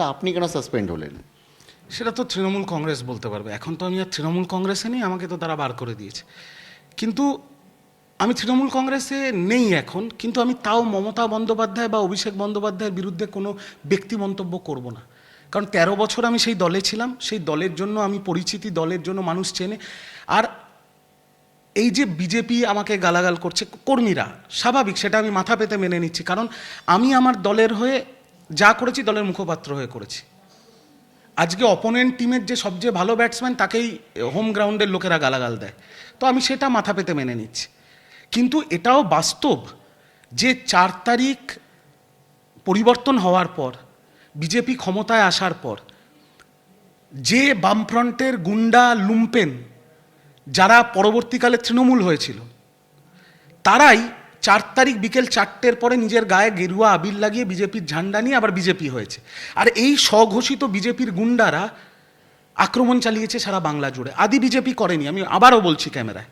আপনি কেন সাসপেন্ড হলেন? সেটা তো তৃণমূল কংগ্রেস বলতে পারবে। এখন তো আমি আর তৃণমূল কংগ্রেসে নেই, আমাকে তো তারা বার করে দিয়েছে। কিন্তু আমি তৃণমূল কংগ্রেসে নেই এখন, কিন্তু আমি তাও মমতা বন্দ্যোপাধ্যায় বা অভিষেক বন্দ্যোপাধ্যায়ের বিরুদ্ধে কোনো ব্যক্তি মন্তব্য করব না। কারণ ১৩ বছর আমি সেই দলে ছিলাম, সেই দলের জন্য আমি পরিচিতি, দলের জন্য মানুষ চেনে। আর এই যে বিজেপি আমাকে গালাগাল করছে কর্মীরা, স্বাভাবিক, সেটা আমি মাথা পেতে মেনে নিচ্ছি। কারণ আমি আমার দলের হয়ে যা করেছি দলের মুখপাত্র হয়ে করেছি। আজকে অপোনেন্ট টিমের যে সবচেয়ে ভালো ব্যাটসম্যান তাকেই হোম গ্রাউন্ডের লোকেরা গালাগাল দেয়, তো আমি সেটা মাথা পেতে মেনে নিচ্ছি। কিন্তু এটাও বাস্তব যে ৪ তারিখ পরিবর্তন হওয়ার পর, বিজেপি ক্ষমতায় আসার পর, যে বামফ্রন্টের গুন্ডা লুম্পেন যারা পরবর্তীকালে তৃণমূল হয়েছিল, তারাই ৪ তারিখ বিকেল ৪টের পরে নিজের গায়ে গেরুয়া আবির লাগিয়ে বিজেপির ঝান্ডা নিয়ে আবার বিজেপি হয়েছে। আর এই স্বঘোষিত বিজেপির গুন্ডারা আক্রমণ চালিয়েছে সারা বাংলা জুড়ে। আদি বিজেপি করেনি, আমি আবারও বলছি ক্যামেরায়।